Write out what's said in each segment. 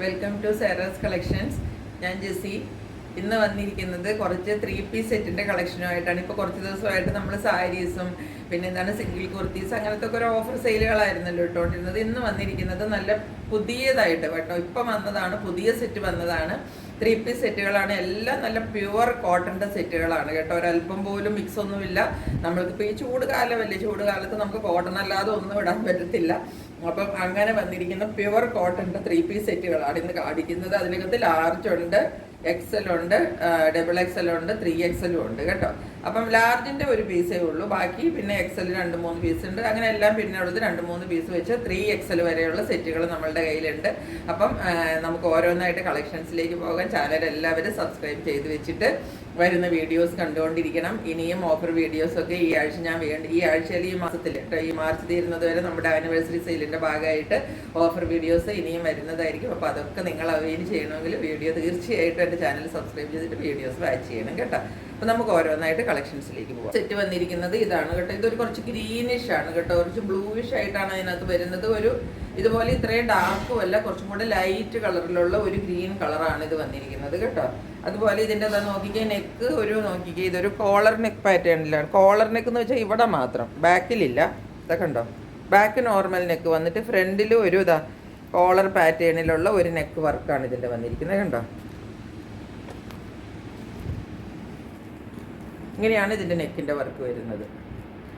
Welcome to Saras collections. ഞാൻ ജെസ്സി. ഇന്ന് വന്നിരിക്കുന്നത് കുറച്ച് 3-പീസ് സെറ്റിൻ്റെ കളക്ഷനുമായിട്ടാണ്. ഇപ്പോൾ കുറച്ച് ദിവസമായിട്ട് നമ്മൾ സാരീസും പിന്നെ എന്താണ് സിംഗിൾ കുർത്തീസ് അങ്ങനത്തെ ഒക്കെ ഒരു ഓഫർ സെയിലുകളായിരുന്നല്ലോ ഇട്ടുകൊണ്ടിരുന്നത്. ഇന്ന് വന്നിരിക്കുന്നത് നല്ല പുതിയതായിട്ട് കേട്ടോ, ഇപ്പം വന്നതാണ്, പുതിയ സെറ്റ് വന്നതാണ്. 3-പീസ് സെറ്റുകളാണ്. എല്ലാം നല്ല പ്യുവർ കോട്ടൻ്റെ സെറ്റുകളാണ് കേട്ടോ. ഒരല്പം പോലും മിക്സ് ഒന്നുമില്ല. നമ്മൾക്കിപ്പോൾ ഈ ചൂട് കാലമല്ലേ, ചൂട് കാലത്ത് നമുക്ക് കോട്ടൺ അല്ലാതെ ഒന്നും ഇടാൻ പറ്റത്തില്ല. അപ്പം അങ്ങനെ വന്നിരിക്കുന്ന പ്യുവർ കോട്ടൻ്റെ 3-പീസ് സെറ്റുകളാണ് ഇന്ന് കാണിക്കുന്നത്. അതിനകത്ത് ലാർജ് ഉണ്ട്, എക്സൽ ഉണ്ട്, ഡബിൾ എക്സൽ ഉണ്ട്, 3XL ഉണ്ട് കേട്ടോ. അപ്പം ലാർജിൻ്റെ ഒരു പീസേ ഉള്ളൂ, ബാക്കി പിന്നെ എക്സൽ 2-3 പീസ് ഉണ്ട്. അങ്ങനെ എല്ലാം പിന്നെ ഉള്ളത് 2-3 പീസ് വെച്ച് 3XL വരെയുള്ള സെറ്റുകൾ നമ്മളുടെ കയ്യിലുണ്ട്. അപ്പം നമുക്ക് ഓരോന്നായിട്ട് കളക്ഷൻസിലേക്ക് പോകാൻ ചാനൽ എല്ലാവരും സബ്സ്ക്രൈബ് ചെയ്ത് വെച്ചിട്ട് വരുന്ന വീഡിയോസ് കണ്ടുകൊണ്ടിരിക്കണം. ഇനിയും ഓഫർ വീഡിയോസൊക്കെ ഈ ആഴ്ച ഈ ആഴ്ചയിൽ ഈ മാസത്തിൽ കേട്ടോ, ഈ മാർച്ച് തീരുന്നത് വരെ നമ്മുടെ ആനിവേഴ്സറി സെയിലിൻ്റെ ഭാഗമായിട്ട് ഓഫർ വീഡിയോസ് ഇനിയും വരുന്നതായിരിക്കും. അപ്പോൾ അതൊക്കെ നിങ്ങൾ അവൈൽ ചെയ്യണമെങ്കിൽ വീഡിയോ തീർച്ചയായിട്ടും എൻ്റെ ചാനൽ സബ്സ്ക്രൈബ് ചെയ്തിട്ട് വീഡിയോസ് വാച്ച് ചെയ്യണം കേട്ടോ. അപ്പോൾ നമുക്ക് ഓരോന്നായിട്ട് കളക്ഷൻസിലേക്ക് പോകാം. സെറ്റ് വന്നിരിക്കുന്നത് ഇതാണ് കേട്ടോ. ഇതൊരു കുറച്ച് ഗ്രീനിഷ് ആണ് കേട്ടോ, കുറച്ച് ബ്ലൂയിഷ് ആയിട്ടാണ് അതിനകത്ത് വരുന്നത്. ഒരു ഇതുപോലെ ഇത്രയും ഡാർക്കും അല്ല, കുറച്ചും കൂടെ ലൈറ്റ് കളറിലുള്ള ഒരു ഗ്രീൻ കളറാണ് ഇത് വന്നിരിക്കുന്നത് കേട്ടോ. അതുപോലെ ഇതിൻ്റെ നോക്കിക്കേ, നെക്ക് നോക്കിക്കേ, ഇതൊരു കോളർ നെക്ക് പാറ്റേണിലാണ്. കോളർ നെക്ക് എന്ന് വെച്ചാൽ ഇവിടെ മാത്രം, ബാക്കിലില്ല. ഇതൊക്കെ ഉണ്ടോ, ബാക്ക് നോർമൽ നെക്ക് വന്നിട്ട് ഫ്രണ്ടിലും ഒരു കോളർ പാറ്റേണിലുള്ള ഒരു നെക്ക് വർക്കാണ് ഇതിൻ്റെ വന്നിരിക്കുന്നത് കണ്ടോ. ഇങ്ങനെയാണ് ഇതിൻ്റെ നെക്കിൻ്റെ വർക്ക് വരുന്നത്.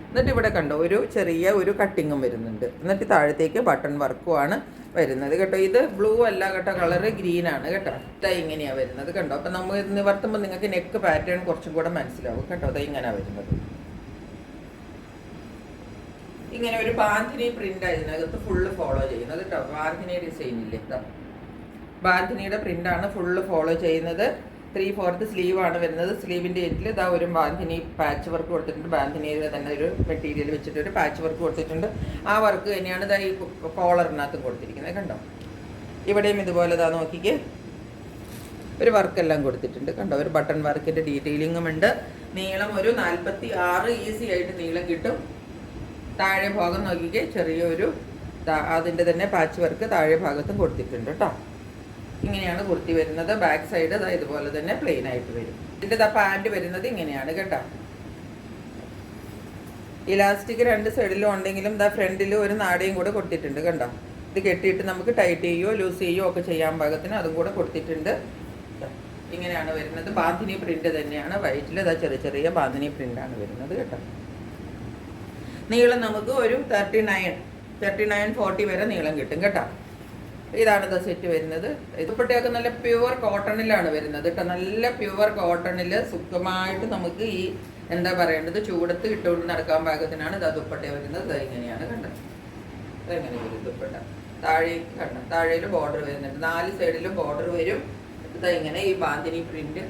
എന്നിട്ട് ഇവിടെ കണ്ടോ ഒരു ചെറിയ ഒരു കട്ടിങ്ങും വരുന്നുണ്ട്. എന്നിട്ട് താഴത്തേക്ക് ബട്ടൺ വർക്കുമാണ് വരുന്നത് കേട്ടോ. ഇത് ബ്ലൂ അല്ല കേട്ടോ, കളറ് ഗ്രീനാണ് കേട്ടോ. ഇതാ ഇങ്ങനെയാണ് വരുന്നത് കണ്ടോ. അപ്പം നമ്മൾ നിവർത്തുമ്പോൾ നിങ്ങൾക്ക് നെക്ക് പാറ്റേൺ കുറച്ചും കൂടെ മനസ്സിലാവും കേട്ടോ. അതാ ഇങ്ങനെയാണ് വരുന്നത്. ഇങ്ങനെ ഒരു ബാന്ധിനി പ്രിൻ്റ് ഇതിനകത്ത് ഫുള്ള് ഫോളോ ചെയ്യുന്നത് കേട്ടോ. ബാന്ധിനി ഡിസൈൻ ഇല്ലേ, ബാന്ധിനിയുടെ പ്രിൻ്റാണ് ഫുള്ള് ഫോളോ ചെയ്യുന്നത്. 3/4 സ്ലീവാണ് വരുന്നത്. സ്ലീവിൻ്റെ എൻഡിൽ ഇതാ ഒരു ബാന്ധിനി പാച്ച് വർക്ക് കൊടുത്തിട്ടുണ്ട്. ബാന്ധിനിയുടെ തന്നെ ഒരു മെറ്റീരിയൽ വെച്ചിട്ട് ഒരു പാച്ച് വർക്ക് കൊടുത്തിട്ടുണ്ട്. ആ വർക്ക് തന്നെയാണ് ഇതാ ഈ കോളറിനകത്തും കൊടുത്തിരിക്കുന്നത് കണ്ടോ. ഇവിടെയും ഇതുപോലെ ഇതാ നോക്കിക്കേ, ഒരു വർക്കെല്ലാം കൊടുത്തിട്ടുണ്ട് കണ്ടോ. ഒരു ബട്ടൺ വർക്കിൻ്റെ ഡീറ്റെയിലിങ്ങും ഉണ്ട്. നീളം ഒരു 46 ഈസി ആയിട്ട് നീളം കിട്ടും. താഴെ ഭാഗം നോക്കിക്കേ, ചെറിയൊരു അതിൻ്റെ തന്നെ പാച്ച് വർക്ക് താഴെ ഭാഗത്തും കൊടുത്തിട്ടുണ്ട് കേട്ടോ. ഇങ്ങനെയാണ് കുർത്തി വരുന്നത്. ബാക്ക് സൈഡ് ഇതുപോലെ തന്നെ പ്ലെയിൻ ആയിട്ട് വരും. ഇതിൻ്റെ പാൻറ് വരുന്നത് ഇങ്ങനെയാണ് കേട്ടോ. ഇലാസ്റ്റിക് 2 സൈഡിലും ഉണ്ടെങ്കിലും ഫ്രണ്ടിൽ ഒരു നാടയും കൂടെ കൊടുത്തിട്ടുണ്ട് കണ്ടോ. ഇത് കെട്ടിയിട്ട് നമുക്ക് ടൈറ്റ് ചെയ്യുകയോ ലൂസ് ചെയ്യുകയോ ഒക്കെ ചെയ്യാൻ പാകത്തിന് അതും കൂടെ കൊടുത്തിട്ടുണ്ട്. ഇങ്ങനെയാണ് വരുന്നത്. ബാന്ധിനി പ്രിന്റ് തന്നെയാണ്. വൈറ്റിൽ ചെറിയ ചെറിയ ബാന്ധിനി പ്രിന്റാണ് വരുന്നത് കേട്ടോ. നീളം നമുക്ക് ഒരു 39-40 വരെ നീളം കിട്ടും കേട്ടോ. ഇതാണ് സെറ്റ് വരുന്നത്. ദുപ്പട്ടയൊക്കെ നല്ല പ്യുവർ കോട്ടണിലാണ് വരുന്നത് കേട്ടോ. നല്ല പ്യുവർ കോട്ടണിൽ സുഖമായിട്ട് നമുക്ക് ഈ എന്താ പറയേണ്ടത്, ചൂടത്ത് ഇട്ടുകൊണ്ട് നടക്കാൻ പാകത്തിനാണ് ദുപ്പട്ട വരുന്നത്. ഇങ്ങനെയാണ് കണ്ടത്. ഇതെങ്ങനെ വരും ദുപ്പട്ട. താഴെ കണ്ട, താഴെയിൽ ബോർഡർ വരുന്നുണ്ട്. 4 സൈഡിലും ബോർഡർ വരും. ഇങ്ങനെ ഈ ബാന്ധിനി പ്രിന്റ്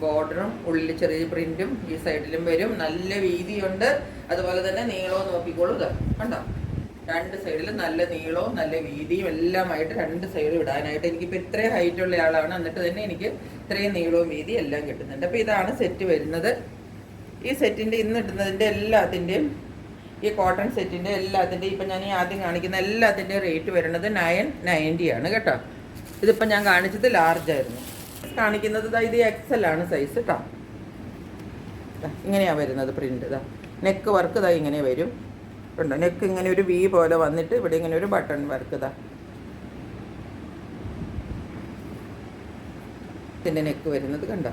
ബോർഡറും ഉള്ളിൽ ചെറിയ പ്രിന്റും ഈ സൈഡിലും വരും. നല്ല വീതിയുണ്ട്. അതുപോലെ തന്നെ നീളവും നോക്കിക്കോളൂ. കണ്ടോ, 2 സൈഡിലും നല്ല നീളവും നല്ല വീതിയും എല്ലാമായിട്ട് 2 സൈഡും ഇടാനായിട്ട്. എനിക്കിപ്പോൾ ഇത്രയും ഹൈറ്റുള്ള ആളാണ്, എന്നിട്ട് തന്നെ എനിക്ക് ഇത്രയും നീളവും വീതി എല്ലാം കിട്ടുന്നുണ്ട്. അപ്പോൾ ഇതാണ് സെറ്റ് വരുന്നത്. ഈ സെറ്റിൻ്റെ ഇന്ന് ഇടുന്നതിൻ്റെ എല്ലാത്തിൻ്റെയും, ഈ കോട്ടൺ സെറ്റിൻ്റെ എല്ലാത്തിൻ്റെയും, ഇപ്പം ഞാൻ ഈ ആദ്യം കാണിക്കുന്ന എല്ലാത്തിൻ്റെയും റേറ്റ് വരുന്നത് 990 ആണ് കേട്ടോ. ഇതിപ്പം ഞാൻ കാണിച്ചത് ലാർജായിരുന്നു. കാണിക്കുന്നത് ഇത് XL ആണ് സൈസ് കേട്ടോ. ഇങ്ങനെയാണ് വരുന്നത് പ്രിൻ്റ്. നെക്ക് വർക്ക് ഇങ്ങനെ വരും ഉണ്ടോ. നെക്ക് ഇങ്ങനെ ഒരു V പോലെ വന്നിട്ട് ഇവിടെ ഇങ്ങനെ ഒരു ബട്ടൺ വർക്ക് ഇതിൻ്റെ നെക്ക് വരുന്നത് കണ്ടോ.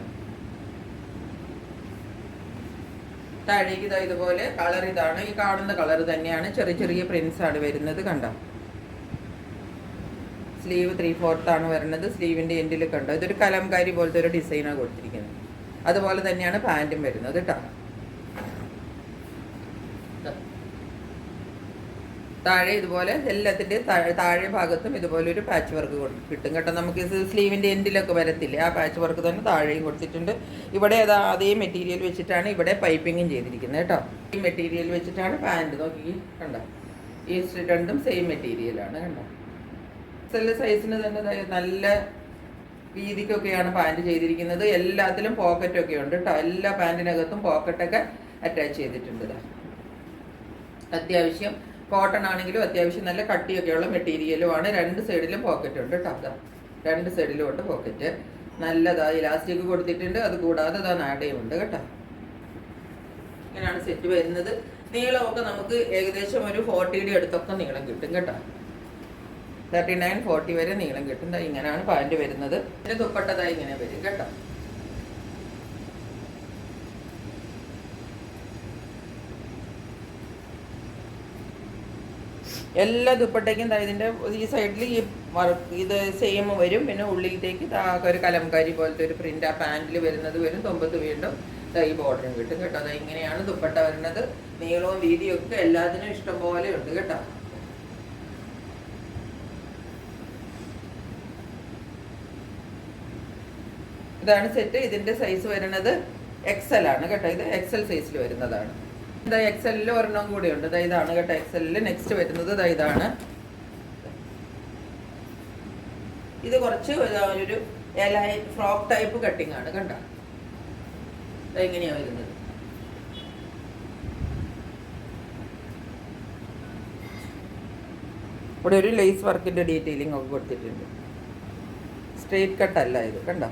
താഴേക്ക് ഇതുപോലെ കളർ ഇതാണ്, ഈ കാണുന്ന കളർ തന്നെയാണ്. ചെറിയ ചെറിയ പ്രിന്റ്സ് ആണ് വരുന്നത് കണ്ടോ. സ്ലീവ് 3/4 ആണ് വരുന്നത്. സ്ലീവിൻ്റെ എൻഡിൽ കണ്ടോ, ഇതൊരു കലംകാരി പോലത്തെ ഒരു ഡിസൈനാണ് കൊടുത്തിരിക്കുന്നത്. അതുപോലെ തന്നെയാണ് പാൻറ്റും വരുന്നത് കേട്ടോ. താഴെ ഇതുപോലെ എല്ലാത്തിൻ്റെയും താഴെ ഭാഗത്തും ഇതുപോലെ ഒരു പാച്ച് വർക്ക് കിട്ടും കേട്ടോ. നമുക്ക് സ്ലീവിൻ്റെ എൻഡിലൊക്കെ വരത്തില്ലേ, ആ പാച്ച് വർക്ക് തന്നെ താഴെയും കൊടുത്തിട്ടുണ്ട്. ഇവിടെ അതേ മെറ്റീരിയൽ വെച്ചിട്ടാണ് ഇവിടെ പൈപ്പിങ്ങും ചെയ്തിരിക്കുന്നത് കേട്ടോ. ഈ മെറ്റീരിയൽ വെച്ചിട്ടാണ് പാൻറ് നോക്കി കണ്ടോ. ഈ രണ്ടും സെയിം മെറ്റീരിയലാണ് കണ്ടോ. XL സൈസിന് തന്നെ നല്ല വീതിക്കൊക്കെയാണ് പാൻറ് ചെയ്തിരിക്കുന്നത്. എല്ലാത്തിലും പോക്കറ്റൊക്കെ ഉണ്ട് കേട്ടോ. എല്ലാ പാൻറ്റിനകത്തും പോക്കറ്റൊക്കെ അറ്റാച്ച് ചെയ്തിട്ടുണ്ട്. അത്യാവശ്യം കോട്ടൺ ആണെങ്കിലും അത്യാവശ്യം നല്ല കട്ടിയൊക്കെയുള്ള മെറ്റീരിയലും ആണ്. രണ്ട് സൈഡിലും പോക്കറ്റ് ഉണ്ട് കേട്ടോ. രണ്ട് സൈഡിലും ഉണ്ട് പോക്കറ്റ്. നല്ലതാ ഇലാസ്റ്റിക് കൊടുത്തിട്ടുണ്ട്. അത് കൂടാതെ ഇതാ നാടയും ഉണ്ട് കേട്ടോ. ഇങ്ങനെയാണ് സെറ്റ് വരുന്നത്. നീളമൊക്കെ നമുക്ക് ഏകദേശം ഒരു 40 അടുത്തൊക്കെ നീളം കിട്ടും കേട്ടോ. 39-40 വരെ നീളം കിട്ടും. ഇങ്ങനെയാണ് പാൻറ് വരുന്നത്. ഇതിന് ദുപ്പട്ടതായി ഇങ്ങനെ വരും കേട്ടോ. എല്ലാ ദുപ്പട്ടയ്ക്കും ഇതിൻ്റെ ഈ സൈഡിൽ ഈ വർക്ക് ഇത് സെയിം വരും. പിന്നെ ഉള്ളിലത്തേക്ക് ഒരു കലംകാരി പോലത്തെ ഒരു പ്രിൻ്റ് ആ പാൻറ്റിൽ വരുന്നത് വരും. തൊമ്പത്ത് വീണ്ടും ഈ ബോർഡറും കിട്ടും കേട്ടോ. അത് ഇങ്ങനെയാണ് ദുപ്പട്ട വരുന്നത്. നീളവും വീതിയും ഒക്കെ എല്ലാത്തിനും ഇഷ്ടം പോലെ ഉണ്ട് കേട്ടോ. ഇതാണ് സെറ്റ്. ഇതിൻ്റെ സൈസ് വരുന്നത് XL ആണ് കേട്ടോ. ഇത് XL സൈസിൽ വരുന്നതാണ്. ഇതാ XL ഒരെണ്ണം കൂടി ഉണ്ട്. ഇതാണ് കേട്ടോ XL. നെക്സ്റ്റ് വരുന്നത് ഇതാണ്. ഇത് കുറച്ച് ഒരു ഫ്രോക്ക് ടൈപ്പ് കട്ടിങ് ആണ് കണ്ടോ. ഇങ്ങനെയാണ് വരുന്നത്. ഇവിടെ ഒരു ലേസ് വർക്കിന്റെ ഡീറ്റെയിലിംഗ് ഒക്കെ കൊടുത്തിട്ടുണ്ട്. സ്ട്രെയിറ്റ് കട്ട് അല്ല ഇത് കണ്ടോ.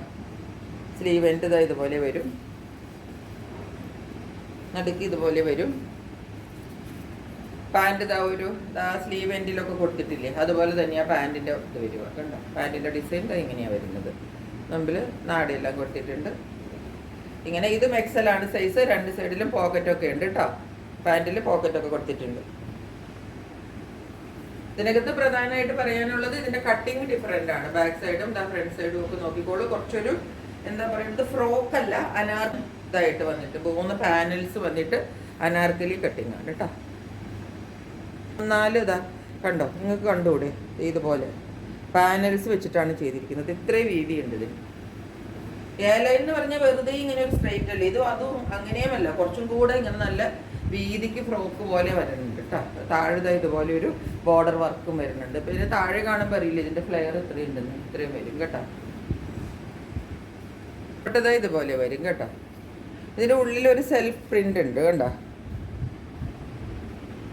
സ്ലീവ് എൻഡ് ഇതുപോലെ വരും. നടുക്ക് ഇതുപോലെ വരും. പാൻറ് ഒരു സ്ലീവ് എൻഡിലൊക്കെ കൊടുത്തിട്ടില്ലേ, അതുപോലെ തന്നെയാണ് പാൻറ്റിൻ്റെ ഇത് വരിക കണ്ടോ. പാൻറ്റിൻ്റെ ഡിസൈൻ ഇങ്ങനെയാണ് വരുന്നത്. മുമ്പിൽ നാടയെല്ലാം കൊടുത്തിട്ടുണ്ട്. ഇങ്ങനെ ഇതും XL ആണ് സൈസ്. രണ്ട് സൈഡിലും പോക്കറ്റൊക്കെ ഉണ്ട് കേട്ടോ. പാൻറ്റിൽ പോക്കറ്റൊക്കെ കൊടുത്തിട്ടുണ്ട്. ഇതിനകത്ത് പ്രധാനമായിട്ട് പറയാനുള്ളത് ഇതിൻ്റെ കട്ടിങ് ഡിഫറെൻ്റ് ആണ്. ബാക്ക് സൈഡും ഫ്രണ്ട് സൈഡും ഒക്കെ നോക്കിക്കോളൂ. കുറച്ചൊരു എന്താ പറയുന്നത്, ഫ്രോക്കല്ല, അനാർക്കലിയായിട്ട് വന്നിട്ട് 3 പാനൽസ് വന്നിട്ട് അനാർക്കലി കട്ടിങ് ആണ് കേട്ടോ. 4 കണ്ടോ, നിങ്ങൾക്ക് കണ്ടുകൂടെ, ഇതുപോലെ പാനൽസ് വെച്ചിട്ടാണ് ചെയ്തിരിക്കുന്നത്. ഇത്രയും വീതിയുണ്ട് ഇതിന്. ലൈൻ എന്ന് പറഞ്ഞാൽ വെറുതെ ഇങ്ങനെ ഒരു സ്ട്രൈറ്റ് അല്ലേ ഇത്. അതും അങ്ങനെയുമല്ല, കുറച്ചും കൂടെ ഇങ്ങനെ നല്ല വീതിക്ക് ഫ്രോക്ക് പോലെ വരുന്നുണ്ട് കേട്ടോ. താഴെ ഇതുപോലെ ഒരു ബോർഡർ വർക്കും വരുന്നുണ്ട്. പിന്നെ താഴെ കാണുമ്പോൾ അറിയില്ല ഇതിൻ്റെ ഫ്ലെയർ ഇത്രയും ഉണ്ടെന്ന്. ഇത്രയും വരും കേട്ടോ. ഇതുപോലെ വരും കേട്ടോ. ഇതിൻ്റെ ഉള്ളിൽ ഒരു സെൽഫ് പ്രിന്റ് ഉണ്ട് കണ്ടോ.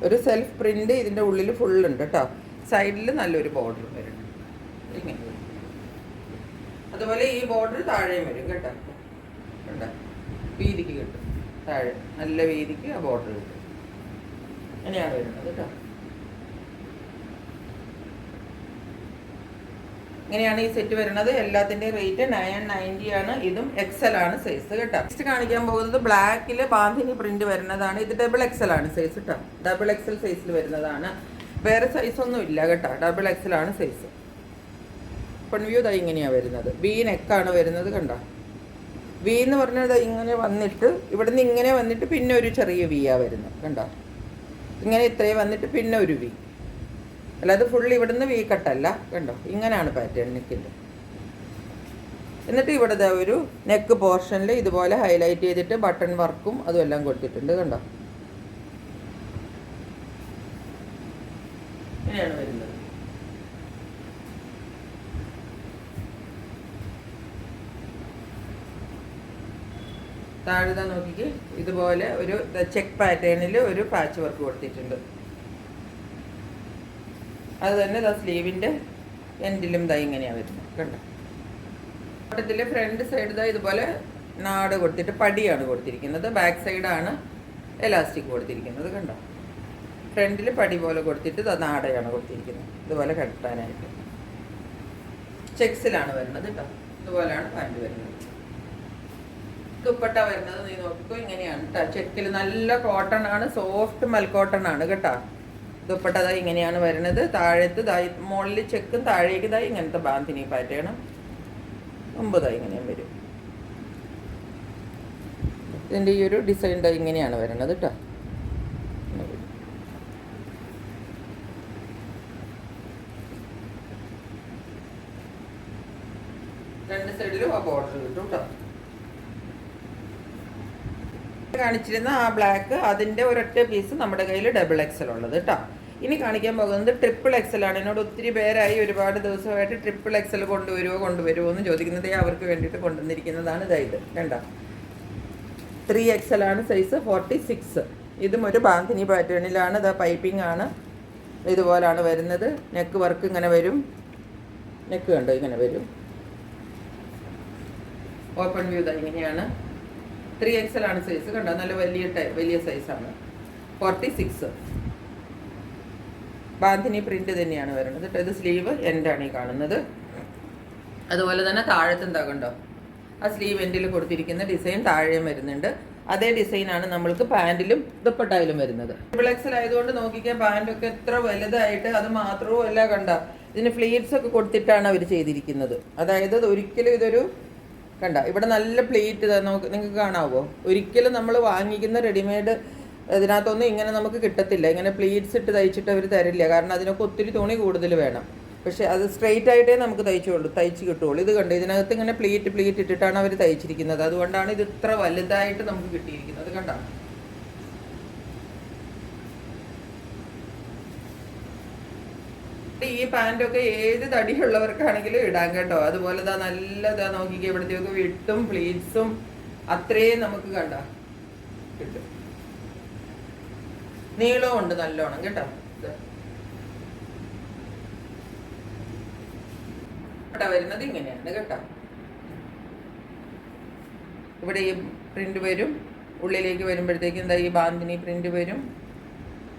ഒരു സെൽഫ് പ്രിന്റ് ഇതിൻ്റെ ഉള്ളിൽ ഫുൾ ഉണ്ട് കേട്ടോ. സൈഡിൽ നല്ലൊരു ബോർഡർ വരുന്നുണ്ട്. ഇങ്ങനെ അതുപോലെ ഈ ബോർഡർ താഴെയും വരും കേട്ടോ. കണ്ടോ, വീതിക്ക് കിട്ടും. താഴെ നല്ല വീതിക്ക് ആ ബോർഡർ കിട്ടും. അങ്ങനെയാണ് വരുന്നത് കേട്ടോ. ഇങ്ങനെയാണ് ഈ സെറ്റ് വരുന്നത്. എല്ലാത്തിൻ്റെയും റേറ്റ് 990 ആണ്. ഇതും XL ആണ് സൈസ് കേട്ടോ. നെക്സ്റ്റ് കാണിക്കാൻ പോകുന്നത് ബ്ലാക്കിൽ ബാന്ധിനി പ്രിന്റ് വരുന്നതാണ്. ഇത് XXL ആണ് സൈസ് കേട്ടോ. XXL സൈസിൽ വരുന്നതാണ്. വേറെ സൈസൊന്നും ഇല്ല കേട്ടോ. XXL ആണ് സൈസ്. ഫ്രണ്ട് വ്യൂ ഇങ്ങനെയാണ് വരുന്നത്. വി നെക്കാണ് വരുന്നത് കണ്ടോ. വി എന്ന് പറഞ്ഞത് ഇങ്ങനെ വന്നിട്ട് ഇവിടുന്ന് ഇങ്ങനെ വന്നിട്ട് പിന്നെ ഒരു ചെറിയ വിയാണ് വരുന്നത് കണ്ടോ. ഇങ്ങനെ ഇത്രയും വന്നിട്ട് പിന്നെ ഒരു വി, അല്ലാതെ ഫുൾ ഇവിടുന്ന് വി കട്ടല്ല കണ്ടോ. ഇങ്ങനെയാണ് പാറ്റേൺ നെക്കിൻ്റെ. എന്നിട്ട് ഇവിടെ ഒരു നെക്ക് പോർഷനിൽ ഇതുപോലെ ഹൈലൈറ്റ് ചെയ്തിട്ട് ബട്ടൺ വർക്കും അതും എല്ലാം കൊടുത്തിട്ടുണ്ട് കണ്ടോ. ഇങ്ങനെയാണ് വരുന്നത്. താഴെ നോക്കിക്ക് ഇതുപോലെ ഒരു ചെക്ക് പാറ്റേണിൽ ഒരു പാച്ച് വർക്ക് കൊടുത്തിട്ടുണ്ട്. അത് തന്നെ സ്ലീവിൻ്റെ എൻഡിലും ഇങ്ങനെയാണ് വരുന്നത് കണ്ടോ. ഓട്ടത്തിൽ ഫ്രണ്ട് സൈഡ് ഇതുപോലെ നാട് കൊടുത്തിട്ട് പടിയാണ് കൊടുത്തിരിക്കുന്നത്. ബാക്ക് സൈഡാണ് എലാസ്റ്റിക് കൊടുത്തിരിക്കുന്നത് കണ്ടോ. ഫ്രണ്ടിൽ പടി പോലെ കൊടുത്തിട്ട് നാടയാണ് കൊടുത്തിരിക്കുന്നത് ഇതുപോലെ കെട്ടാനായിട്ട്. ചെക്സിലാണ് വരുന്നത് കേട്ടോ. ഇതുപോലെയാണ് പാൻറ് വരുന്നത്. ദുപ്പട്ട വരുന്നത് നീ നോക്കിക്കോ ഇങ്ങനെയാണ് കേട്ടോ. ചെക്കിൽ നല്ല കോട്ടൺ ആണ്, സോഫ്റ്റ് മൽക്കോട്ടൺ ആണ് കേട്ടോ. ദുപ്പട്ട ഇങ്ങനെയാണ് വരുന്നത്. താഴത്ത് മുകളിൽ ചെക്കും താഴേക്ക് ഇങ്ങനത്തെ ബാന്തിനി പാറ്റേണും. മുമ്പ് ഇങ്ങനെയും വരും. ഇതിൻ്റെ ഈ ഒരു ഡിസൈൻ ഇങ്ങനെയാണ് വരുന്നത് കേട്ടോ. രണ്ട് സൈഡിലും ആ ബോർഡർ കിട്ടും കേട്ടോ. കാണിച്ചിരുന്ന ആ ബ്ലാക്ക് അതിൻ്റെ ഒരൊറ്റ പീസ് നമ്മുടെ കയ്യിൽ XXL ഉള്ളത് കേട്ടോ. ഇനി കാണിക്കാൻ പോകുന്നത് XXL ആണ്. എന്നോട് ഒത്തിരി പേരായി ഒരുപാട് ദിവസമായിട്ട് XXL കൊണ്ടുവരുമോ എന്ന് ചോദിക്കുന്നത്. അവർക്ക് വേണ്ടിയിട്ട് കൊണ്ടുവന്നിരിക്കുന്നതാണ് ഇത് കണ്ടോ. 3XL ആണ് സൈസ്. 46. ഇതും ഒരു ബാന്തിനി പാറ്റേണിലാണ്. പൈപ്പിംഗ് ആണ്. ഇതുപോലാണ് വരുന്നത്. നെക്ക് വർക്ക് ഇങ്ങനെ വരും. നെക്ക് കണ്ടോ ഇങ്ങനെ വരും. ഓപ്പൺ വ്യൂ ഇതാ ഇങ്ങനെയാണ്. 3XL ആണ് സൈസ്. കണ്ടോ നല്ല വലിയ സൈസാണ്. 46. ബാന്തിനി പ്രിന്റ് തന്നെയാണ് വരുന്നത്. ഇത് സ്ലീവ് എൻഡാണ് ഈ കാണുന്നത്. അതുപോലെ തന്നെ താഴത്ത് എന്താ കണ്ടോ ആ സ്ലീവ് എൻഡിൽ കൊടുത്തിരിക്കുന്ന ഡിസൈൻ താഴെയും വരുന്നുണ്ട്. അതേ ഡിസൈനാണ് നമ്മൾക്ക് പാൻറ്റിലും ദുപ്പട്ടയിലും വരുന്നത്. XL ആയതുകൊണ്ട് നോക്കിക്കാൻ പാൻറ്റൊക്കെ എത്ര വലുതായിട്ട്, അത് മാത്രവും അല്ല കണ്ട ഇതിന് ഫ്ലീറ്റ്സ് ഒക്കെ കൊടുത്തിട്ടാണ് അവർ ചെയ്തിരിക്കുന്നത്. അതായത് ഒരിക്കലും ഇതൊരു കണ്ട ഇവിടെ നല്ല പ്ലേറ്റ് നിങ്ങൾക്ക് കാണാവോ. ഒരിക്കലും നമ്മൾ വാങ്ങിക്കുന്ന റെഡിമെയ്ഡ് ഇതിനകത്തൊന്നും ഇങ്ങനെ നമുക്ക് കിട്ടത്തില്ല. ഇങ്ങനെ പ്ലീറ്റ്സ് ഇട്ട് തയ്ച്ചിട്ട് അവർ തരില്ല. കാരണം അതിനൊക്കെ ഒത്തിരി തുണി കൂടുതൽ വേണം. പക്ഷേ അത് സ്ട്രെയിറ്റ് ആയിട്ടേ നമുക്ക് തയ്ച്ച് കിട്ടുള്ളൂ. ഇത് കണ്ടു ഇതിനകത്ത് ഇങ്ങനെ പ്ലീറ്റ് ഇട്ടിട്ടാണ് അവർ തയ്ച്ചിരിക്കുന്നത്. അതുകൊണ്ടാണ് ഇത് ഇത്ര വലുതായിട്ട് നമുക്ക് കിട്ടിയിരിക്കുന്നത്. കണ്ട ഈ പാൻറ്റൊക്കെ ഏത് തടിയുള്ളവർക്കാണെങ്കിലും ഇടാൻ കേട്ടോ. അതുപോലെ നല്ലതാ നോക്കിക്കുക. ഇവിടത്തേക്ക് വിട്ടും പ്ലീറ്റ്സും അത്രയും നമുക്ക് കണ്ട കിട്ടും. നീളവും ഉണ്ട് നല്ലോണം കേട്ടോ. വരുന്നത് ഇങ്ങനെയാണ് കേട്ടോ. ഇവിടെ ഈ പ്രിന്റ് വരും. ഉള്ളിലേക്ക് വരുമ്പോഴത്തേക്കും എന്താ ഈ ബാന്തിനി പ്രിന്റ് വരും.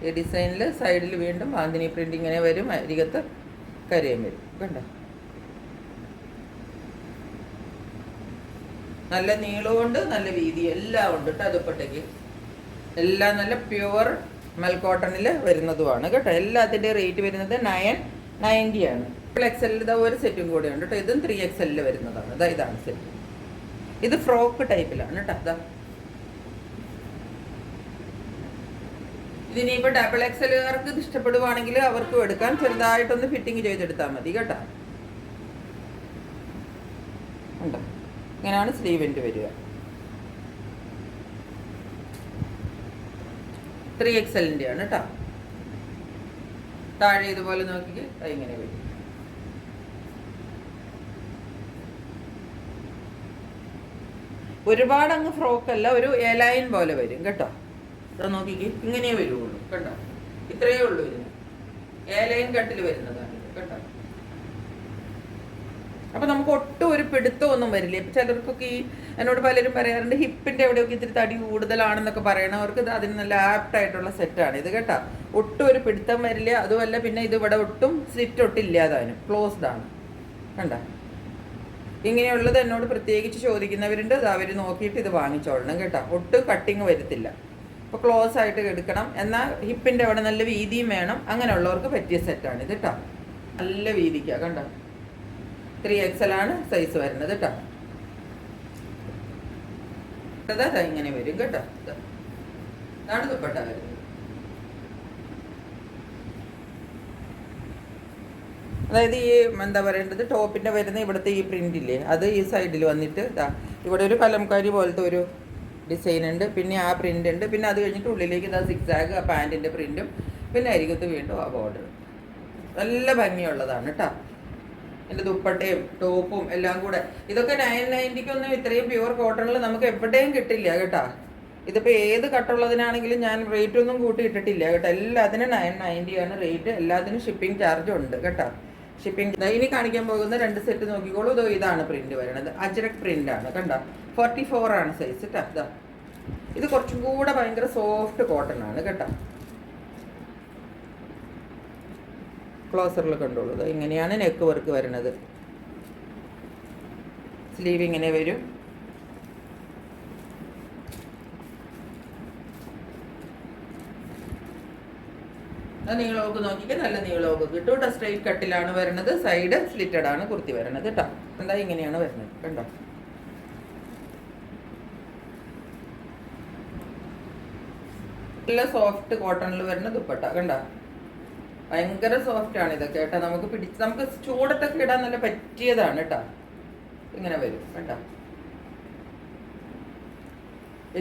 ഈ ഡിസൈനിൽ സൈഡിൽ വീണ്ടും ബാന്തിനി പ്രിന്റ് ഇങ്ങനെ വരും. അരികത്ത് കരയും വരും. കണ്ടോ നല്ല നീളമുണ്ട്, നല്ല വീതി എല്ലാം ഉണ്ട് കേട്ടോ. ദുപ്പട്ടയ്ക്ക് എല്ലാം നല്ല പ്യുവർ മെൽക്കോട്ടണിൽ വരുന്നതുമാണ് കേട്ടോ. എല്ലാത്തിൻ്റെ റേറ്റ് വരുന്നത് 990 ആണ്. XL ഇതാ ഒരു സെറ്റും കൂടെ ഉണ്ട് കേട്ടോ. ഇതും 3XL വരുന്നതാണ്. ഇതാണ് സെറ്റ്. ഇത് ഫ്രോക്ക് ടൈപ്പിലാണ് കേട്ടോ. അതാ ഇതിനിപ്പോൾ XXLകാർക്ക് ഇത് ഇഷ്ടപ്പെടുവാണെങ്കിൽ അവർക്കും എടുക്കാൻ ചെറുതായിട്ടൊന്ന് ഫിറ്റിങ് ചെയ്തെടുത്താൽ മതി കേട്ടോ. ഉണ്ടോ ഇങ്ങനെയാണ് സ്ലീവിൻ്റെ വരിക. 3XL ആണ് കേട്ടോ. താഴെ ഇതുപോലെ നോക്കിക്ക് ഇങ്ങനെ വരും. ഒരുപാട് അങ്ങ് ഫ്രോക്കല്ല, ഒരു എലൈൻ പോലെ വരും കേട്ടോ. ഇതാ നോക്കിക്ക് ഇങ്ങനെ വരുള്ളൂ കേട്ടോ. ഇത്രയേ ഉള്ളൂ ഇതിന്. എലൈൻ കട്ടിൽ വരുന്നതാണ് കേട്ടോ. അപ്പൊ നമുക്ക് ഒട്ടും ഒരു പിടുത്തമൊന്നും വരില്ല. ഇപ്പൊ ചിലർക്കൊക്കെ എന്നോട് പലരും പറയാറുണ്ട് ഹിപ്പിന്റെ എവിടെയൊക്കെ ഇത്തിരി തടി കൂടുതലാണെന്നൊക്കെ പറയണവർക്ക് ഇത് അതിന് നല്ല ആപ്റ്റ് ആയിട്ടുള്ള സെറ്റാണ് ഇത് കേട്ടോ. ഒട്ടും ഒരു പിടുത്തം വരില്ല. അതുമല്ല പിന്നെ ഇത് ഇവിടെ ഒട്ടും സ്ലിറ്റ് ഒട്ടില്ലാതാനും ക്ലോസ്ഡ് ആണ് കണ്ട. ഇങ്ങനെയുള്ളത് എന്നോട് പ്രത്യേകിച്ച് ചോദിക്കുന്നവരുണ്ട്. അത് അവർ നോക്കിയിട്ട് ഇത് വാങ്ങിച്ചോളണം കേട്ടോ. ഒട്ടും കട്ടിങ് വരത്തില്ല. അപ്പോൾ ക്ലോസ് ആയിട്ട് എടുക്കണം. എന്നാൽ ഹിപ്പിൻ്റെ അവിടെ നല്ല വീതിയും വേണം. അങ്ങനെയുള്ളവർക്ക് പറ്റിയ സെറ്റാണ് ഇത് കേട്ടോ. നല്ല വീതിക്കാണ് കണ്ടോ. 3XL ആണ് സൈസ് വരുന്നത് കേട്ടോ. അതാ ഇങ്ങനെ വരും കേട്ടോ. ഇതാണ് ദുപ്പട്ട വരുന്നത്. അതായത് ഈ എന്താ പറയേണ്ടത് ടോപ്പിൻ്റെ വരുന്ന ഇവിടുത്തെ ഈ പ്രിൻ്റ് ഇല്ലേ അത് ഈ സൈഡിൽ വന്നിട്ട് ഇതാ ഇവിടെ ഒരു കലംകാരി പോലത്തെ ഒരു ഡിസൈൻ ഉണ്ട്. പിന്നെ ആ പ്രിൻ്റ് ഉണ്ട്. പിന്നെ അത് കഴിഞ്ഞിട്ട് ഉള്ളിലേക്ക് ഇതാ സിക്സാഗ് ആ പാൻറ്റിൻ്റെ പ്രിൻറ്റും പിന്നെ അരികത്ത് വീണ്ടും ആ ബോർഡർ. നല്ല ഭംഗിയുള്ളതാണ് കേട്ടോ. എൻ്റെ ദുപ്പട്ടയും ടോപ്പും എല്ലാം കൂടെ ഇതൊക്കെ 990 ഇത്രയും പ്യുവർ കോട്ടണിൽ നമുക്ക് എവിടെയും കിട്ടില്ല കേട്ടോ. ഇതിപ്പോൾ ഏത് കട്ടുള്ളതിനാണെങ്കിലും ഞാൻ റേറ്റ് ഒന്നും കൂട്ടി ഇട്ടിട്ടില്ല കേട്ടോ. എല്ലാത്തിനും 990 ആണ് റേറ്റ്. എല്ലാത്തിനും ഷിപ്പിംഗ് ചാർജും ഉണ്ട് കേട്ടോ. ഷിപ്പിംഗ് ഇനി കാണിക്കാൻ പോകുന്ന 2 സെറ്റ് നോക്കിക്കോളൂ. ഇതാണ് പ്രിന്റ് വരുന്നത്. അജ്രക് പ്രിന്റ് ആണ് കണ്ടോ. 44 ആണ് സൈസ് കേട്ടോ. ഇത് കുറച്ചും കൂടെ ഭയങ്കര സോഫ്റ്റ് കോട്ടൺ ആണ് കേട്ടോ. ക്ലോസറിൽ കണ്ടോളൂ. ഇങ്ങനെയാണ് നെക്ക് വർക്ക് വരുന്നത്. സ്ലീവ് ഇങ്ങനെ വരും. നീളമൊക്കെ നോക്കിക്കാൻ നല്ല നീളമൊക്കെ കിട്ടും കേട്ടോ. സ്ട്രെയിറ്റ് കട്ടിലാണ് വരുന്നത്. സൈഡ് സ്ലിറ്റഡ് ആണ് കുർത്തി വരുന്നത് കേട്ടോ. എന്താ ഇങ്ങനെയാണ് വരുന്നത് കണ്ടോ. നല്ല സോഫ്റ്റ് കോട്ടണിൽ വരുന്ന ദുപ്പട്ട കണ്ടോ. ഭയങ്കര സോഫ്റ്റ് ആണ് ഇതൊക്കെ കേട്ടോ. നമുക്ക് ചൂടത്തൊക്കെ ഇടാൻ നല്ല പറ്റിയതാണ് കേട്ടോ. ഇങ്ങനെ വരും കേട്ടോ.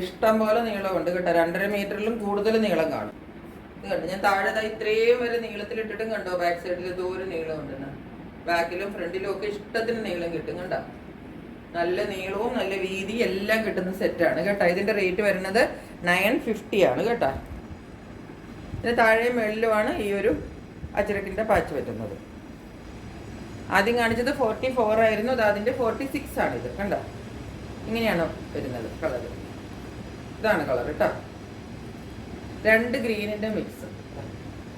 ഇഷ്ടം പോലെ നീളമുണ്ട് കേട്ടോ. 2.5 മീറ്ററിലും കൂടുതൽ നീളം കാണും. ഇത് കണ്ടു ഞാൻ താഴെ ഇത്രയും വരെ നീളത്തിലിട്ടിട്ടും കണ്ടോ. ബാക്ക് സൈഡിൽ ഇതൊരു നീളം ഉണ്ടെന്ന്. ബാക്കിലും ഫ്രണ്ടിലും ഒക്കെ ഇഷ്ടത്തിന് നീളം കിട്ടും കണ്ടോ. നല്ല നീളവും നല്ല വീതി എല്ലാം കിട്ടുന്ന സെറ്റാണ് കേട്ടോ. ഇതിൻ്റെ റേറ്റ് വരുന്നത് 950 ആണ് കേട്ടോ. ഇതിന് താഴെയും മേളിലുമാണ് ഈ ഒരു അജ്രക്കിൻ്റെ പാച്ച് പറ്റുന്നത്. ആദ്യം കാണിച്ചത് 44 ആയിരുന്നു, അത് അതിൻ്റെ 46 ആണിത്. കണ്ടോ, ഇങ്ങനെയാണ് വരുന്നത് കളർ. ഇതാണ് കളർ കേട്ടോ. 2 ഗ്രീനിൻ്റെ മിക്സ്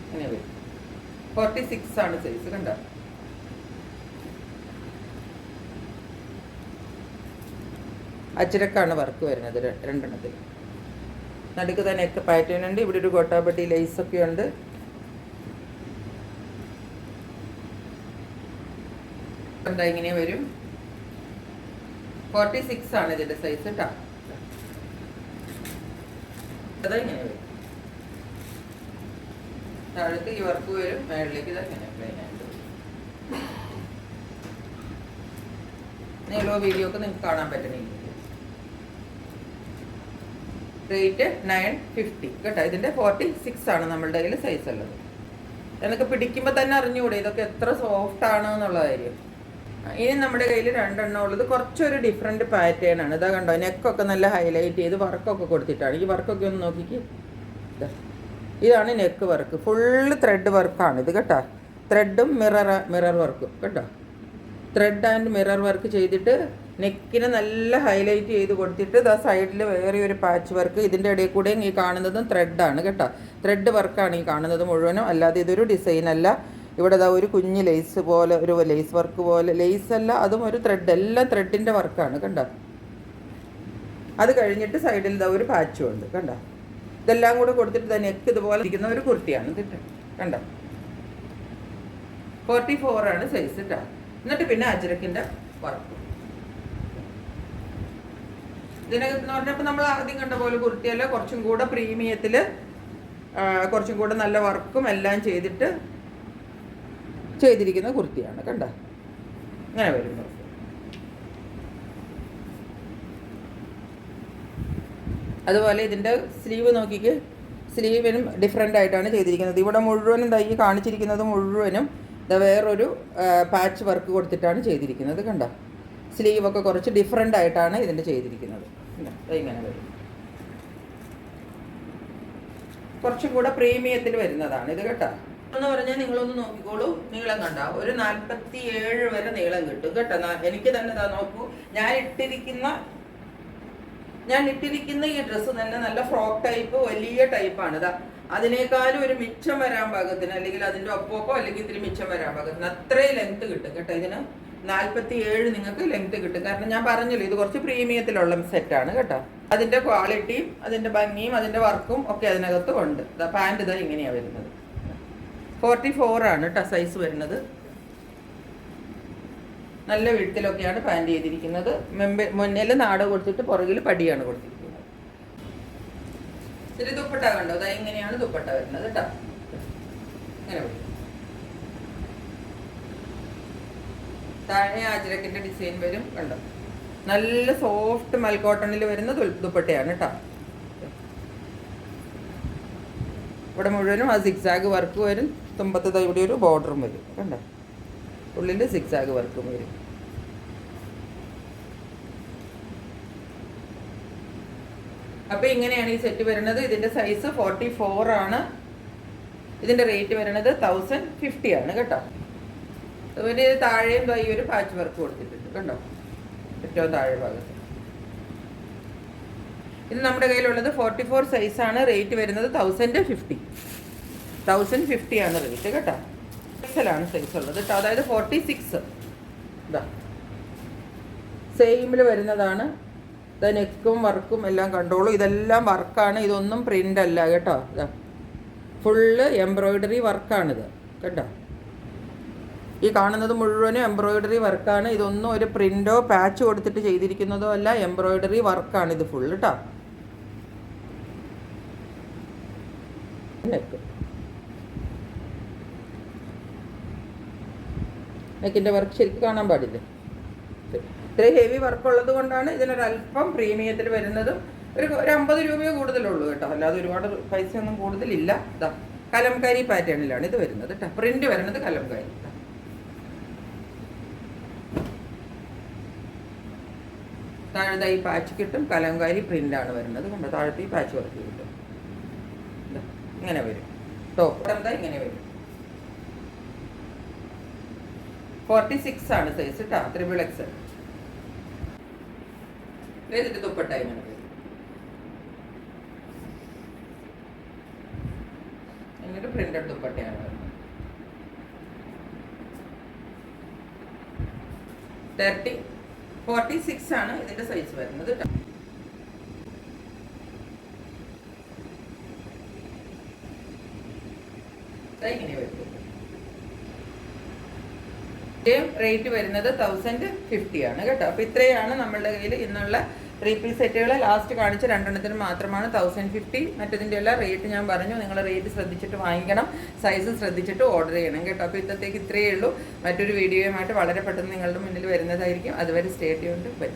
ഇങ്ങനെ വരും. 46 ആണ് സൈസ്. കണ്ടോ, അജ്രക്കാണ് വർക്ക് വരുന്നത് രണ്ടെണ്ണത്തിൽ. നടുക്ക് തന്നെ നെക്ക് പാറ്റേൺ ഉണ്ട്. ഇവിടെ ഒരു ഗോട്ടാപട്ടി ലേസൊക്കെ ഉണ്ട്. എന്താ ഇങ്ങനെ വരും. 46 ആണ് ഇതിൻ്റെ സൈസ് കേട്ടോ. അതാ ഇങ്ങനെ വരും. താഴത്ത് ഈ വർക്ക് വരും, മേളിലേക്ക് ഇതാ ഇങ്ങനെ പ്ലെയിൻ ആയിട്ട്. നീളോ വീഡിയോ ഒക്കെ നിങ്ങൾക്ക് കാണാൻ പറ്റണമെങ്കിൽ റേറ്റ് 950 കേട്ടോ. ഇതിൻ്റെ 46 ആണ് നമ്മളുടെ കയ്യിൽ സൈസ് ഉള്ളത്. എന്നൊക്കെ പിടിക്കുമ്പോൾ തന്നെ അറിഞ്ഞുകൂടെ ഇതൊക്കെ എത്ര സോഫ്റ്റ് ആണ് എന്നുള്ള കാര്യം. ഇനി നമ്മുടെ കയ്യിൽ 2 എണ്ണം ഉള്ളത് കുറച്ചൊരു ഡിഫറെൻറ്റ് പാറ്റേൺ ആണ്. ഇതാ കണ്ടോ, നെക്കൊക്കെ നല്ല ഹൈലൈറ്റ് ചെയ്ത് വർക്കൊക്കെ കൊടുത്തിട്ടാണ്. ഈ വർക്കൊക്കെ ഒന്ന് നോക്കിക്ക്. ഇതാണ് നെക്ക് വർക്ക്. ഫുള്ള് ത്രെഡ് വർക്കാണ് ഇത് കേട്ടോ. ത്രെഡും മിറർ വർക്കും കേട്ടോ. ത്രെഡ് ആൻഡ് മിറർ വർക്ക് ചെയ്തിട്ട് നെക്കിനെ നല്ല ഹൈലൈറ്റ് ചെയ്ത് കൊടുത്തിട്ട് ഇതാ സൈഡിൽ വേറെ ഒരു പാച്ച് വർക്ക്. ഇതിൻ്റെ ഇടയിൽ കൂടെയും ഈ കാണുന്നതും ത്രെഡാണ് കേട്ടോ. ത്രെഡ് വർക്കാണ് ഈ കാണുന്നത് മുഴുവനും, അല്ലാതെ ഇതൊരു ഡിസൈൻ അല്ല. ഇവിടെ ഇതാ ഒരു കുഞ്ഞ് ലേസ് പോലെ, ഒരു ലേസ് വർക്ക് പോലെ. ലേസ് അല്ല, അതും ഒരു ത്രെഡ്, എല്ലാം ത്രെഡിൻ്റെ വർക്കാണ് കണ്ടോ. അത് കഴിഞ്ഞിട്ട് സൈഡിൽ ഇതാ ഒരു പാച്ചും ഉണ്ട് കണ്ടോ. ഇതെല്ലാം കൂടെ കൊടുത്തിട്ട് തന്നെ നെക്ക് ഇതുപോലെ ഇരിക്കുന്ന ഒരു കുർത്തിയാണ് ഇതിട്ട് കണ്ടോ. 44 ആണ് സൈസ് കേട്ടോ. എന്നിട്ട് പിന്നെ അജ്രക്കിൻ്റെ വർക്ക്. ഇതിനകത്ത് പറഞ്ഞപ്പോൾ നമ്മൾ ആദ്യം കണ്ട പോലെ കുർത്തിയല്ല, കുറച്ചും കൂടെ പ്രീമിയത്തിൽ, കുറച്ചും കൂടെ നല്ല വർക്കും എല്ലാം ചെയ്തിരിക്കുന്ന കുർത്തിയാണ് കണ്ടോ. ഇങ്ങനെ വരുന്നത്. അതുപോലെ ഇതിൻ്റെ സ്ലീവ് നോക്കിക്ക്. സ്ലീവിനും ഡിഫറെൻ്റ് ആയിട്ടാണ് ചെയ്തിരിക്കുന്നത്. ഇവിടെ മുഴുവനും തൈ കാണിച്ചിരിക്കുന്നത് മുഴുവനും വേറൊരു പാച്ച് വർക്ക് കൊടുത്തിട്ടാണ് ചെയ്തിരിക്കുന്നത് കണ്ടോ. സ്ലീവൊക്കെ കുറച്ച് ഡിഫറെൻ്റ് ആയിട്ടാണ് ഇതിൻ്റെ ചെയ്തിരിക്കുന്നത്. ഇങ്ങനെ വരും. കുറച്ചും കൂടെ പ്രീമിയത്തിൽ വരുന്നതാണ് ഇത് കേട്ടോ. എന്ന് പറഞ്ഞാൽ നിങ്ങളൊന്ന് നോക്കിക്കോളൂ. നീളം കണ്ട ഒരു 47 വരെ നീളം കിട്ടും കേട്ടോ. എനിക്ക് തന്നെ നോക്കൂ, ഞാൻ ഇട്ടിരിക്കുന്ന ഈ ഡ്രസ്സ് തന്നെ നല്ല ഫ്രോക്ക് ടൈപ്പ്, വലിയ ടൈപ്പാണ്. ഇതാ അതിനേക്കാളും ഒരു മിച്ചം വരാൻ പാകത്തിന്, അല്ലെങ്കിൽ അതിൻ്റെ ഒപ്പമൊക്കെ അല്ലെങ്കിൽ ഇത്തിരി മിച്ചം വരാൻ പാകത്തിന് അത്രയും ലെങ്ത് കിട്ടും കേട്ടോ. ഇതിന് 47 നിങ്ങൾക്ക് ലെങ്ത് കിട്ടും. കാരണം ഞാൻ പറഞ്ഞല്ലോ ഇത് കുറച്ച് പ്രീമിയത്തിലുള്ള സെറ്റാണ് കേട്ടോ. അതിൻ്റെ ക്വാളിറ്റിയും അതിൻ്റെ ഭംഗിയും അതിൻ്റെ വർക്കും ഒക്കെ അതിനകത്തും ഉണ്ട്. പാൻറ് ഇതാ ഇങ്ങനെയാണ് വരുന്നത്. 44 ആണ് കേട്ടോ സൈസ് വരുന്നത്. നല്ല വിഴുത്തിലൊക്കെയാണ് പാൻറ് ചെയ്തിരിക്കുന്നത്. മുന്നിൽ നാട് കൊടുത്തിട്ട് പുറകിൽ പടിയാണ് കൊടുത്തിരിക്കുന്നത്. ഇതിൽ ദുപ്പട്ട കണ്ടോ, അതാ ഇങ്ങനെയാണ് ദുപ്പട്ട വരുന്നത് കേട്ടോ. ഇങ്ങനെ വരും. താഴെ അജ്രക്കിൻ്റെ ഡിസൈൻ വരും കണ്ടോ. നല്ല സോഫ്റ്റ് മൽക്കോട്ടണിൽ വരുന്ന ദുപ്പട്ടയാണ് കേട്ടോ. ഇവിടെ മുഴുവനും ആ സിക്സാഗ് വർക്ക് വരും. തുമ്പത്ത് ഇവിടെ ഒരു ബോർഡറും വരും കണ്ടോ. ഉള്ളിൽ സിക്സാഗ് വർക്കും വരും. അപ്പോൾ ഇങ്ങനെയാണ് ഈ സെറ്റ് വരുന്നത്. ഇതിൻ്റെ സൈസ് 44 ആണ്. ഇതിൻ്റെ റേറ്റ് വരുന്നത് 1050 ആണ് കേട്ടോ. അതുപോലെ താഴെയും ഈ ഒരു പാച്ച് വർക്ക് കൊടുത്തിട്ടുണ്ട് കണ്ടോ, ഏറ്റവും താഴെ ഭാഗത്ത്. ഇത് നമ്മുടെ കയ്യിലുള്ളത് 44 സൈസാണ്. റേറ്റ് വരുന്നത് 1050 ആണ് റേറ്റ് കേട്ടോ. എക്സലാണ് സൈസ് ഉള്ളത് കേട്ടോ. അതായത് 46 ഇതാ സെയിമിൽ വരുന്നതാണ്. ഇതാ നെക്കും വർക്കും എല്ലാം കണ്ടോളൂ. ഇതെല്ലാം വർക്കാണ്, ഇതൊന്നും പ്രിൻ്റ് അല്ല കേട്ടോ. ഇതാ ഫുള്ള് എംബ്രോയിഡറി വർക്കാണിത് കേട്ടോ. ഈ കാണുന്നത് മുഴുവനും എംബ്രോയിഡറി വർക്കാണ്. ഇതൊന്നും ഒരു പ്രിൻ്റോ പാച്ച് കൊടുത്തിട്ട് ചെയ്തിരിക്കുന്നതോ അല്ല, എംബ്രോയിഡറി വർക്കാണ് ഇത് ഫുൾ കേട്ടോ. നെക്കിൻ്റെ വർക്ക് ശരിക്കും കാണാൻ പാടില്ല. ഇത്രയും ഹെവി വർക്കുള്ളത് കൊണ്ടാണ് ഇതിനൊരല്പം പ്രീമിയത്തിൽ വരുന്നതും. ഒരു 50 രൂപയോ കൂടുതലുള്ളൂ കേട്ടോ. അല്ലാതെ ഒരുപാട് പൈസയൊന്നും കൂടുതലില്ല. ഇതാ കലംകാരി പാറ്റേണിലാണ് ഇത് വരുന്നത് കേട്ടോ. പ്രിൻ്റ് വരുന്നത് കലംകാരി. താഴത്തെ ഈ പാച്ച് കിട്ടും. കലംകാരി പ്രിൻ്റാണ് വരുന്നത് കണ്ടോ. താഴത്തെ ഈ പാച്ച് വർക്ക് കിട്ടും. ഇങ്ങനെ വരും. ടോപ്പ് എന്താ ഇങ്ങനെ വരും. 46 ആണ് സൈസ് കേട്ടോ, XXL. ഇതിന്റെ ദുപ്പട്ട ഇങ്ങനെ വരും. എന്നിട്ട് പ്രിന്റഡ് ദുപ്പട്ടയാണ് വരുന്നത്. 46 ആണ് ഇതിന്റെ സൈസ് വരുന്നത് കേട്ടോ. ഇങ്ങനെ വരും. റേറ്റ് വരുന്നത് 1050 ആണ് കേട്ടോ. അപ്പൊ ഇത്രയാണ് നമ്മളുടെ കയ്യിൽ ഇന്നുള്ള 3 പീസ് സെറ്റുകൾ. ലാസ്റ്റ് കാണിച്ച രണ്ടെണ്ണത്തിന് മാത്രമാണ് 1050. മറ്റതിൻ്റെ എല്ലാം റേറ്റ് ഞാൻ പറഞ്ഞു. നിങ്ങൾ റേറ്റ് ശ്രദ്ധിച്ചിട്ട് വാങ്ങിക്കണം, സൈസ് ശ്രദ്ധിച്ചിട്ട് ഓർഡർ ചെയ്യണം കേട്ടോ. അപ്പോൾ ഇന്നത്തേക്ക് ഇത്രയേ ഉള്ളൂ. മറ്റൊരു വീഡിയോയുമായിട്ട് വളരെ പെട്ടെന്ന് നിങ്ങളുടെ മുന്നിൽ വരുന്നതായിരിക്കും. അതുവരെ സ്റ്റേ ട്യൂൺഡ്. ബൈ.